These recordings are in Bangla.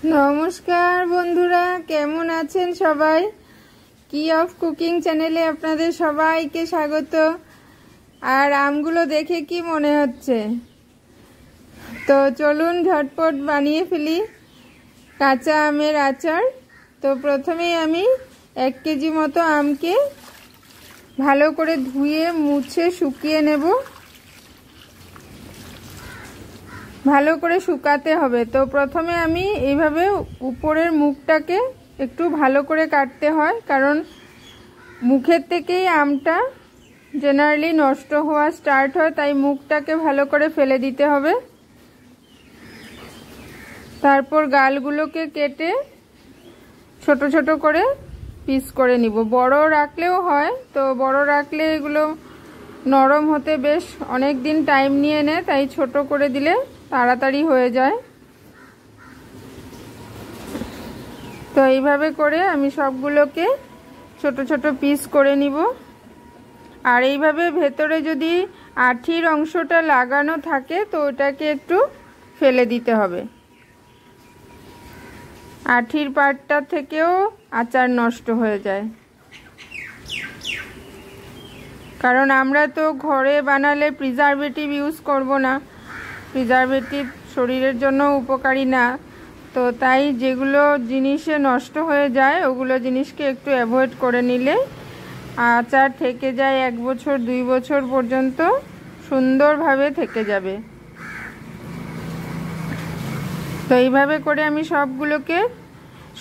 নমস্কার বন্ধুরা, কেমন আছেন সবাই? কি অফ কুকিং চ্যানেলে আপনাদের সবাইকে স্বাগত। আর আমগুলো দেখে কি মনে হচ্ছে? তো চলুন ঝটপট বানিয়ে ফেলি কাঁচা আমের আচার। তো প্রথমেই আমি 1 কেজি মতো আমকে ভালো করে ধুয়ে মুছে শুকিয়ে নেব। ভালো করে শুকাতে হবে। তো প্রথমে আমি এইভাবে উপরের মুখটাকে একটু ভালো করে কাটতে হয়, কারণ মুখের থেকেই আমটা জেনারেলি নষ্ট হওয়া স্টার্ট হয়, তাই মুখটাকে ভালো করে ফেলে দিতে হবে। তারপর গালগুলোকে কেটে ছোট ছোট করে পিস করে নিব। বড় রাখলেও হয়, তো বড় রাখলে এগুলো নরম হতে বেশ অনেক দিন টাইম নিয়ে নেয়, তাই ছোট করে দিলে তাড়াতাড়ি হয়ে যায়। তো এইভাবে করে আমি সবগুলোকে ছোট ছোট পিস করে নিব। আর এইভাবে ভেতরে যদি আঠির অংশটা লাগানো থাকে তো ওটাকে একটু ফেলে দিতে হবে। আঠির পার্টটা থেকেও আচার নষ্ট হয়ে যায়, কারণ আমরা তো ঘরে বানালে প্রিজারভেটিভ ইউজ করব না। প্রিজারভেটিভ শরীরের জন্য উপকারী না, তো তাই যেগুলো জিনিসে নষ্ট হয়ে যায় ওগুলো জিনিসকে একটু অ্যাভয়েড করে নিলে আচার থেকে যায় 1 বছর 2 বছর পর্যন্ত সুন্দরভাবে থেকে যাবে। তো এইভাবে করে আমি সবগুলোকে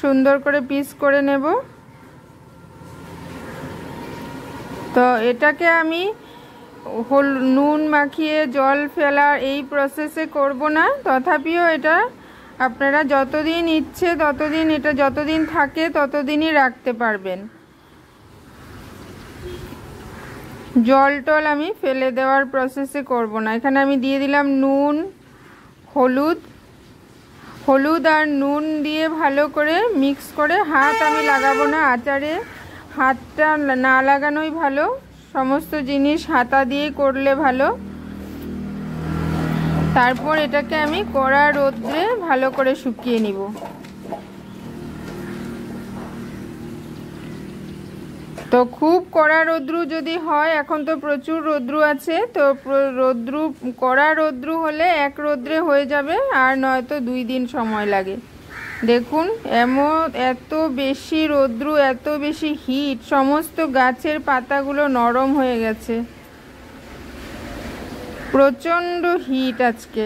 সুন্দর করে পিস করে নেব। তো এটাকে আমি নুন মাখিয়ে জল ফেলার এই প্রসেসে করব না, তথাপিও এটা আপনারা যতদিন ইচ্ছে ততদিন, এটা যতদিন থাকে ততদিনই রাখতে পারবেন। জল টল আমি ফেলে দেওয়ার প্রসেসে করব না। এখানে আমি দিয়ে দিলাম নুন, হলুদ আর নুন দিয়ে ভালো করে মিক্স করে, হাত আমি লাগাবো না আচারে, হাতটা না লাগানোই ভালো। সমস্ত জিনিস হাতা দিয়ে করলে ভালো। তারপর এটাকে আমি কড়া রোদ্রে ভালো করে শুকিয়ে নিব। তো খুব কড়া রোদ্রু যদি হয়, এখন তো প্রচুর রোদ্রু আছে, তো কড়া রোদ্রু হলে 1 রোদ্রে হয়ে যাবে, আর নয়তো 2 দিন সময় লাগে। দেখুন এত বেশি রোদ্রু, এত বেশি হিট, সমস্ত গাছের পাতাগুলো নরম হয়ে গেছে। প্রচণ্ড হিট আজকে।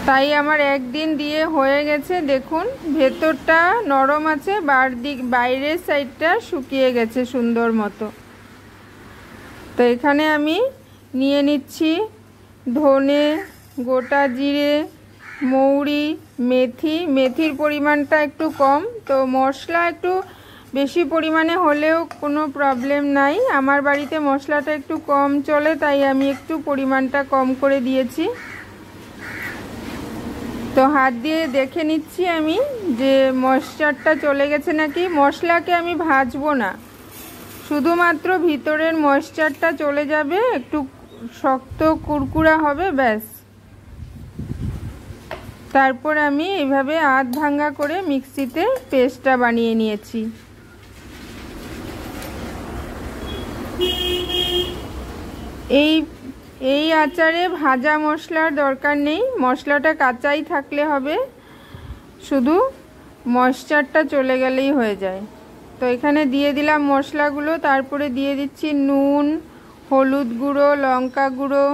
তাই আমার একদিন দিয়ে হয়ে গেছে। দেখুন ভেতরটা নরম আছে, বাইরের সাইডটা শুকিয়ে গেছে সুন্দর মতো। তো এখানে আমি নিয়ে নিচ্ছি ধনে, গোটা জিরে, মৌরি, মেথির পরিমাণটা একটু কম। তো মশলা একটু বেশি পরিমাণে হলেও কোনো প্রবলেম নাই। আমার বাড়িতে মশলাটা একটু কম চলে, তাই আমি একটু পরিমাণটা কম করে দিয়েছি। তো হাত দিয়ে দেখে নিচ্ছি আমি যে ময়েশ্চারটা চলে গেছে নাকি। মশলাকে আমি ভাজবো না, শুধুমাত্র ভিতরের ময়েশ্চারটা চলে যাবে, একটু শক্ত কুরকুরা হবে, ব্যাস। তারপর আমি এইভাবে আধ ভাঙা করে মিক্সিতে পেস্টটা বানিয়ে নিয়েছি। এই আচারে ভাজা মশলার দরকার নেই, মশলাটা কাঁচাই থাকলে হবে, শুধু ময়েশ্চারটা চলে গেলেই হয়ে যায়। তো এখানে দিয়ে দিলাম মশলাগুলো, তারপরে দিয়ে দিচ্ছি নুন, হলুদ গুঁড়ো, লঙ্কা গুঁড়ো।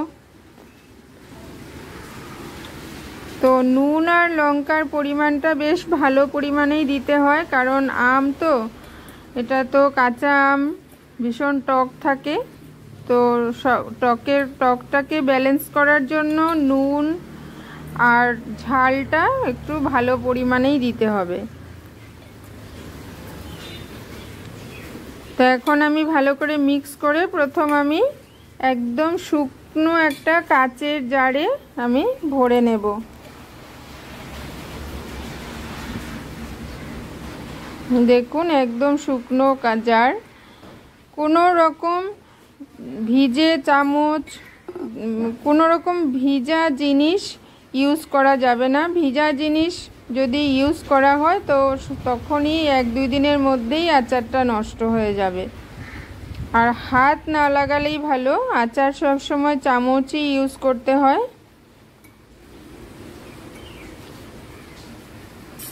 তো নুন আর লঙ্কার পরিমাণটা বেশ ভালো পরিমাণেই দিতে হয়, কারণ আম তো, এটা তো কাঁচা আম, ভীষণ টক থাকে। তো টকটাকে ব্যালেন্স করার জন্য নুন আর ঝালটা একটু ভালো পরিমাণেই দিতে হবে। তো এখন আমি ভালো করে মিক্স করে প্রথম আমি একদম শুকনো একটা কাচের জারে আমি ভরে নেব। দেখুন একদম শুকনো জার, কোনো রকম ভিজে চামচ কোনো রকম ভিজা জিনিস ইউজ করা যাবে না। ভিজা জিনিস যদি ইউজ করা হয় তো তখনই 1-2 দিনের মধ্যেই আচারটা নষ্ট হয়ে যাবে। আর হাত না লাগালেই ভালো, আচার সবসময় চামচই ইউজ করতে হয়।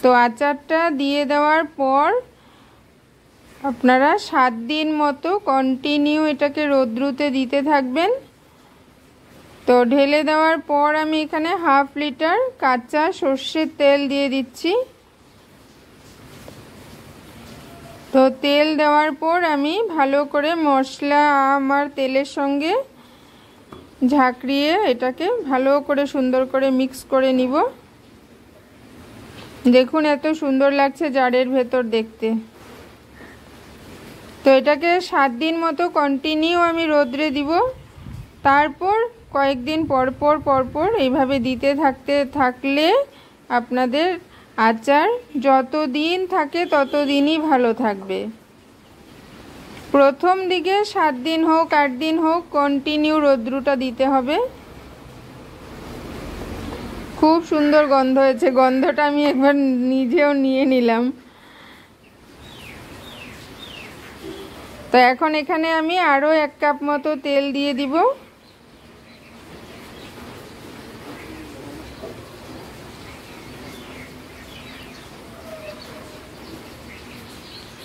তো আচারটা দিয়ে দেওয়ার পর আপনারা 7 দিন মতো কন্টিনিউ এটাকে রোদ্রুতে দিতে থাকবেন। তো ঢেলে দেওয়ার পর আমি এখানে 1/2 লিটার কাঁচা সর্ষের তেল দিয়ে দিচ্ছি। তো তেল দেওয়ার পর আমি ভালো করে মশলা আমার তেলের সঙ্গে ঝাঁকড়িয়ে এটাকে ভালো করে সুন্দর করে মিক্স করে নিব। দেখুন এত সুন্দর লাগছে জারের ভেতর দেখতে। তো এটাকে 7 দিন মতো কন্টিনিউ আমি রোদ্রে দিব। তারপর কয়েকদিন পরপর এইভাবে দিতে থাকলে আপনাদের আচার যত দিন থাকে তত দিনই ভালো থাকবে। প্রথম দিকে 7 দিন হোক 8 দিন হোক কন্টিনিউ রোদ্রুটা দিতে হবে। খুব সুন্দর গন্ধ হয়েছে, গন্ধটা আমি একবার নিজেও নিয়ে নিলাম। তো এখন এখানে আমি আরও 1 কাপ মতো তেল দিয়ে দিব।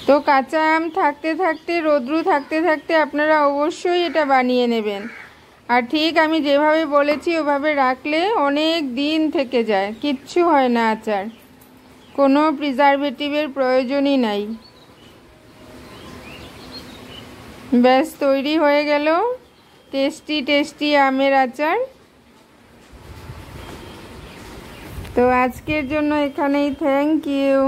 তো কাঁচা আম থাকতে থাকতে রোদ্রু থাকতে থাকতে আপনারা অবশ্যই এটা বানিয়ে নেবেন। আর ঠিক আমি যেভাবে বলেছি ওভাবে রাখলে অনেক দিন থেকে যায়, কিচ্ছু হয় না আচার, কোনো প্রিজারভেটিভের প্রয়োজনই নাই। ব্যাস তৈরি হয়ে গেল টেস্টি আমের আচার। তো আজকের জন্য এখানেই, থ্যাংক ইউ।